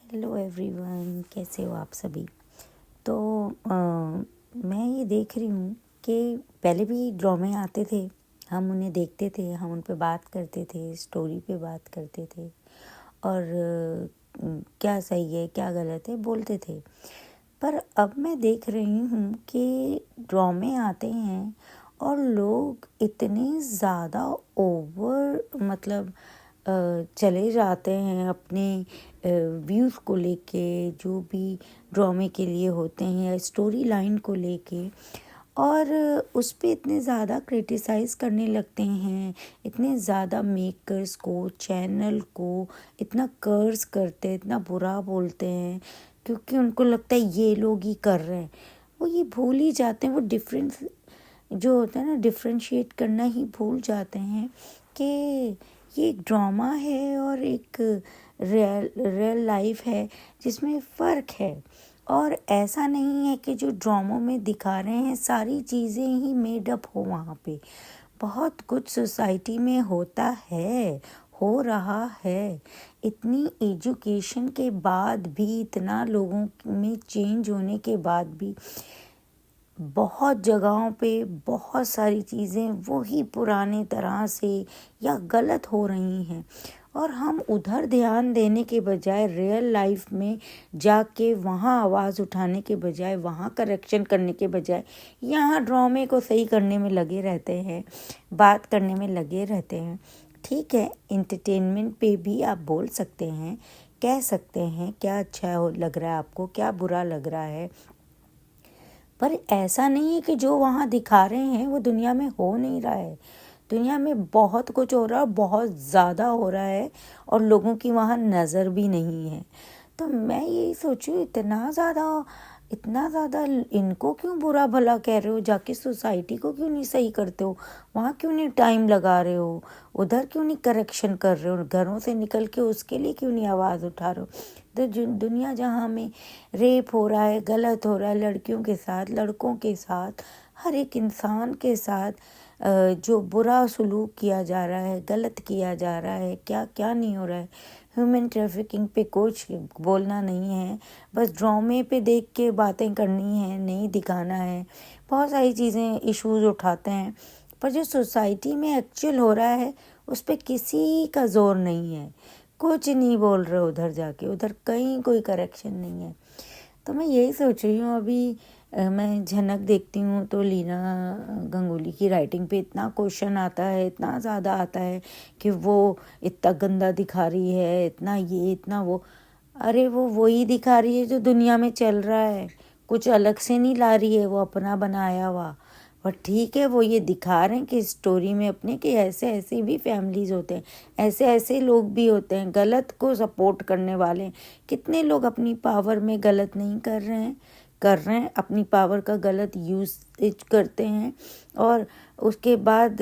Hello everyone, कैसे हो आप सभी। तो मैं ये देख रही हूँ कि पहले भी ड्रामे आते थे, हम उन्हें देखते थे, हम उन पे बात करते थे, स्टोरी पे बात करते थे और क्या सही है क्या गलत है बोलते थे। पर अब मैं देख रही हूँ कि ड्रामे आते हैं और लोग इतने ज़्यादा ओवर चले जाते हैं अपने व्यूज़ को लेके, जो भी ड्रामे के लिए होते हैं या स्टोरी लाइन को लेके, और उस पे इतने ज़्यादा क्रिटिसाइज़ करने लगते हैं, इतने ज़्यादा मेकर्स को, चैनल को इतना कर्स करते हैं, इतना बुरा बोलते हैं, क्योंकि उनको लगता है ये लोग ही कर रहे हैं। वो ये भूल ही जाते हैं, वो डिफरेंस जो होता है ना, डिफ्रेंशिएट करना ही भूल जाते हैं कि ये एक ड्रामा है और एक रियल लाइफ है जिसमें फ़र्क है। और ऐसा नहीं है कि जो ड्रामों में दिखा रहे हैं सारी चीज़ें ही मेड अप हो। वहाँ पे बहुत कुछ सोसाइटी में होता है, हो रहा है। इतनी एजुकेशन के बाद भी, इतना लोगों में चेंज होने के बाद भी बहुत जगहों पे बहुत सारी चीज़ें वही पुराने तरह से या गलत हो रही हैं, और हम उधर ध्यान देने के बजाय, रियल लाइफ में जाके वहाँ आवाज़ उठाने के बजाय, वहाँ करेक्शन करने के बजाय, यहाँ ड्रामे को सही करने में लगे रहते हैं, बात करने में लगे रहते हैं। ठीक है, एंटरटेनमेंट पे भी आप बोल सकते हैं, कह सकते हैं क्या अच्छा लग रहा है आपको, क्या बुरा लग रहा है, पर ऐसा नहीं है कि जो वहाँ दिखा रहे हैं वो दुनिया में हो नहीं रहा है। दुनिया में बहुत कुछ हो रहा है, बहुत ज़्यादा हो रहा है, और लोगों की वहाँ नज़र भी नहीं है। तो मैं यही सोचूं, इतना ज़्यादा इनको क्यों बुरा भला कह रहे हो, जाके सोसाइटी को क्यों नहीं सही करते हो, वहाँ क्यों नहीं टाइम लगा रहे हो, उधर क्यों नहीं करेक्शन कर रहे हो, घरों से निकल के उसके लिए क्यों नहीं आवाज़ उठा रहे हो। तो दुनिया जहाँ में रेप हो रहा है, गलत हो रहा है, लड़कियों के साथ, लड़कों के साथ, हर एक इंसान के साथ जो बुरा सलूक किया जा रहा है, गलत किया जा रहा है, क्या क्या नहीं हो रहा है। ह्यूमन ट्रैफिकिंग पे कुछ बोलना नहीं है, बस ड्रामे पे देख के बातें करनी है, नहीं दिखाना है। बहुत सारी चीज़ें, इश्यूज उठाते हैं, पर जो सोसाइटी में एक्चुअल हो रहा है उस पर किसी का जोर नहीं है। कुछ नहीं बोल रहे उधर जाके, उधर कहीं कोई करेक्शन नहीं है। तो मैं यही सोच रही हूँ अभी। मैं झनक देखती हूँ तो लीना गंगुली की राइटिंग पे इतना क्वेश्चन आता है, इतना ज़्यादा आता है कि वो इतना गंदा दिखा रही है, इतना ये इतना वो। अरे वो वही दिखा रही है जो दुनिया में चल रहा है, कुछ अलग से नहीं ला रही है, वो अपना बनाया हुआ। और ठीक है, वो ये दिखा रहे हैं कि स्टोरी में अपने कि ऐसे ऐसे भी फैमिलीज होते हैं, ऐसे ऐसे लोग भी होते हैं, गलत को सपोर्ट करने वाले। कितने लोग अपनी पावर में गलत नहीं कर रहे हैं, अपनी पावर का गलत यूज करते हैं, और उसके बाद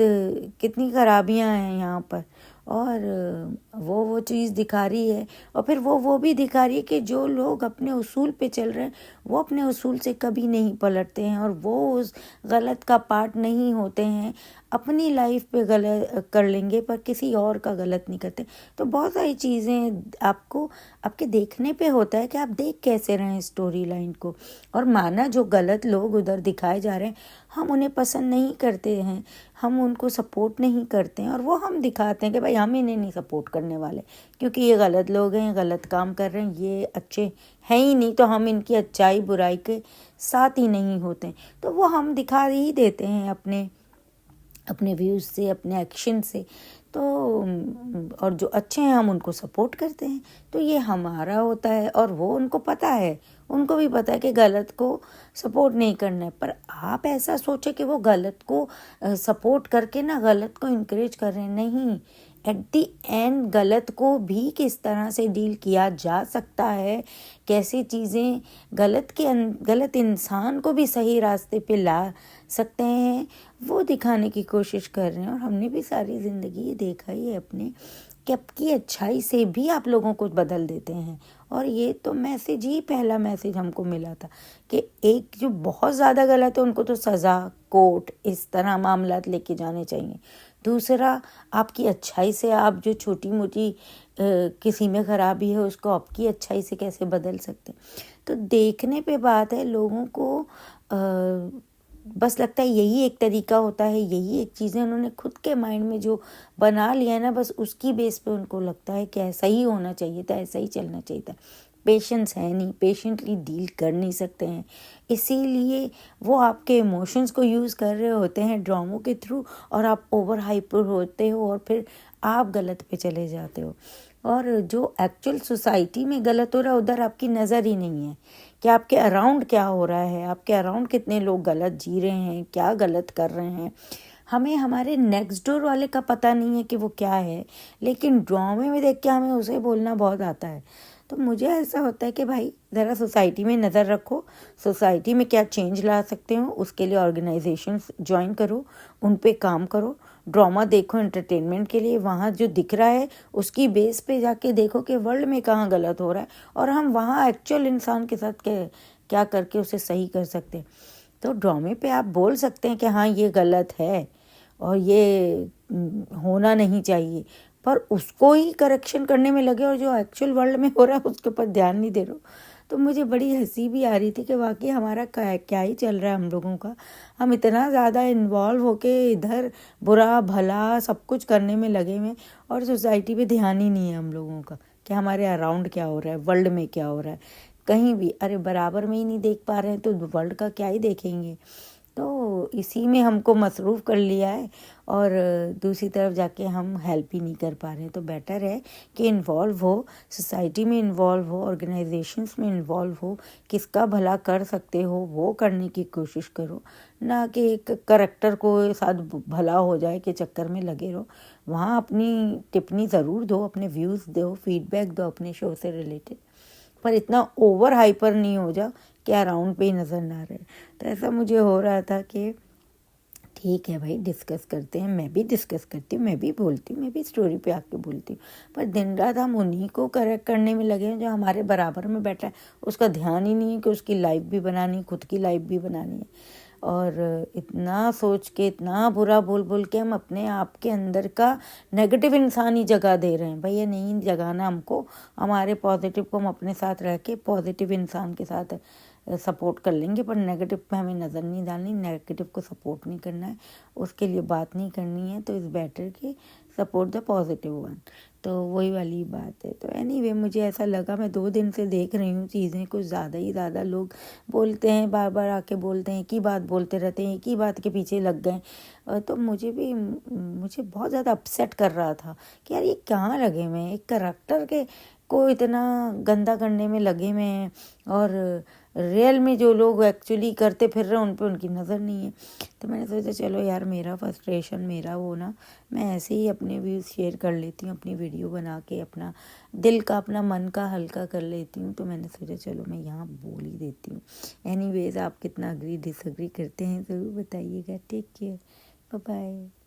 कितनी खराबियां हैं यहाँ पर। और वो चीज़ दिखा रही है, और फिर वो भी दिखा रही है कि जो लोग अपने उसूल पे चल रहे हैं वो अपने उसूल से कभी नहीं पलटते हैं, और वो उस गलत का पार्ट नहीं होते हैं। अपनी लाइफ पे गलत कर लेंगे पर किसी और का गलत नहीं करते। तो बहुत सारी चीज़ें आपको आपके देखने पे होता है कि आप देख कैसे रहे हैं स्टोरी लाइन को। और माना जो गलत लोग उधर दिखाए जा रहे हैं, हम उन्हें पसंद नहीं करते हैं, हम उनको सपोर्ट नहीं करते हैं, और वो हम दिखाते हैं कि भाई हम इन्हें नहीं सपोर्ट करने वाले, क्योंकि ये गलत लोग हैं, गलत काम कर रहे हैं, ये अच्छे हैं ही नहीं, तो हम इनकी अच्छाई बुराई के साथ ही नहीं होते। तो वो हम दिखा ही देते हैं अपने अपने व्यूज़ से, अपने एक्शन से। तो और जो अच्छे हैं हम उनको सपोर्ट करते हैं। तो ये हमारा होता है, और वो उनको पता है, उनको भी पता है कि गलत को सपोर्ट नहीं करना है। पर आप ऐसा सोचे कि वो गलत को सपोर्ट करके ना गलत को इनकरेज कर रहे हैं, नहीं। एट दी एंड गलत को भी किस तरह से डील किया जा सकता है, कैसी चीज़ें गलत इंसान को भी सही रास्ते पे ला सकते हैं, वो दिखाने की कोशिश कर रहे हैं। और हमने भी सारी ज़िंदगी ये देखा ही है अपने, कि आपकी अच्छाई से भी आप लोगों को बदल देते हैं। और ये तो मैसेज ही, पहला मैसेज हमको मिला था कि एक जो बहुत ज़्यादा गलत है उनको तो सज़ा, कोर्ट, इस तरह मामलात लेके जाने चाहिए। दूसरा, आपकी अच्छाई से आप जो छोटी मोटी किसी में खराबी है उसको आपकी अच्छाई से कैसे बदल सकते हैं। तो देखने पे बात है, लोगों को बस लगता है यही एक तरीका होता है, यही एक चीज़ है, उन्होंने खुद के माइंड में जो बना लिया है ना, बस उसकी बेस पे उनको लगता है कि ऐसा ही होना चाहिए था, ऐसा ही चलना चाहिए था। पेशेंस है नहीं, पेशेंटली डील कर नहीं सकते हैं, इसीलिए वो आपके इमोशंस को यूज़ कर रहे होते हैं ड्रामों के थ्रू, और आप ओवर हाइपर होते हो और फिर आप गलत पे चले जाते हो। और जो एक्चुअल सोसाइटी में गलत हो रहा है उधर आपकी नज़र ही नहीं है कि आपके अराउंड क्या हो रहा है, आपके अराउंड कितने लोग गलत जी रहे हैं, क्या गलत कर रहे हैं। हमें हमारे नेक्स्ट डोर वाले का पता नहीं है कि वो क्या है, लेकिन ड्रामे में देख के हमें उसे बोलना बहुत आता है। तो मुझे ऐसा होता है कि भाई ज़रा सोसाइटी में नज़र रखो, सोसाइटी में क्या चेंज ला सकते हो, उसके लिए ऑर्गेनाइजेशंस ज्वाइन करो, उन पे काम करो। ड्रामा देखो एंटरटेनमेंट के लिए, वहाँ जो दिख रहा है उसकी बेस पे जाके देखो कि वर्ल्ड में कहाँ गलत हो रहा है, और हम वहाँ एक्चुअल इंसान के साथ क्या करके उसे सही कर सकते हैं। तो ड्रामे पे आप बोल सकते हैं कि हाँ ये गलत है और ये होना नहीं चाहिए, पर उसको ही करेक्शन करने में लगे और जो एक्चुअल वर्ल्ड में हो रहा है उसके ऊपर ध्यान नहीं दे रहे हो। तो मुझे बड़ी हंसी भी आ रही थी कि वाकई हमारा क्या ही चल रहा है हम लोगों का। हम इतना ज़्यादा इन्वॉल्व होके इधर बुरा भला सब कुछ करने में लगे हुए, और सोसाइटी पे ध्यान ही नहीं है हम लोगों का कि हमारे अराउंड क्या हो रहा है, वर्ल्ड में क्या हो रहा है। कहीं भी अरे बराबर में ही नहीं देख पा रहे हैं तो वर्ल्ड का क्या ही देखेंगे। तो इसी में हमको मसरूफ़ कर लिया है, और दूसरी तरफ जाके हम हेल्प ही नहीं कर पा रहे हैं। तो बेटर है कि इन्वॉल्व हो, सोसाइटी में इन्वॉल्व हो, ऑर्गेनाइजेशंस में इन्वॉल्व हो, किसका भला कर सकते हो वो करने की कोशिश करो, ना कि एक करैक्टर को साथ भला हो जाए के चक्कर में लगे रहो। वहाँ अपनी टिप्पणी ज़रूर दो, अपने व्यूज़ दो, फीडबैक दो अपने शो से रिलेटेड, पर इतना ओवर हाइपर नहीं हो जाओ कि अराउंड पे ही नज़र ना रहे। तो ऐसा मुझे हो रहा था कि ठीक है भाई, डिस्कस करते हैं, मैं भी डिस्कस करती हूँ, मैं भी बोलती हूँ, मैं भी स्टोरी पे आके बोलती हूँ, पर दिन रात हम उन्हीं को करेक्ट करने में लगे हैं जो हमारे बराबर में बैठा है। उसका ध्यान ही नहीं है कि उसकी लाइफ भी बनानी, खुद की लाइफ भी बनानी है। और इतना सोच के, इतना बुरा बोल बोल के हम अपने आप के अंदर का नेगेटिव इंसान ही जगा दे रहे हैं। भाई ये नहीं जगाना हमको, हमारे पॉजिटिव को हम अपने साथ रह के पॉजिटिव इंसान के साथ सपोर्ट कर लेंगे, पर नेगेटिव पे हमें नज़र नहीं डालनी, नेगेटिव को सपोर्ट नहीं करना है, उसके लिए बात नहीं करनी है। तो इज़ बेटर कि सपोर्ट द पॉजिटिव वन। तो वही वाली बात है। तो एनीवे मुझे ऐसा लगा, मैं 2 दिन से देख रही हूँ चीज़ें कुछ ज़्यादा ही ज़्यादा लोग बोलते हैं, बार बार आके बोलते हैं, एक ही बात बोलते रहते हैं, एक ही बात के पीछे लग गए। तो मुझे बहुत ज़्यादा अपसेट कर रहा था कि यार ये कहाँ लगे हुए हैं, एक करैक्टर के को इतना गंदा करने में लगे हुए हैं, और रियल में जो लोग एक्चुअली करते फिर रहे उन पे उनकी नज़र नहीं है। तो मैंने सोचा चलो यार, मेरा फ्रस्ट्रेशन, मेरा वो ना, मैं ऐसे ही अपने व्यूज़ शेयर कर लेती हूँ, अपनी वीडियो बना के अपना दिल का, अपना मन का हल्का कर लेती हूँ। तो मैंने सोचा चलो मैं यहाँ बोल ही देती हूँ। एनीवेज, आप कितना अग्री डिसअग्री करते हैं ज़रूर बताइएगा। Take care, bye bye.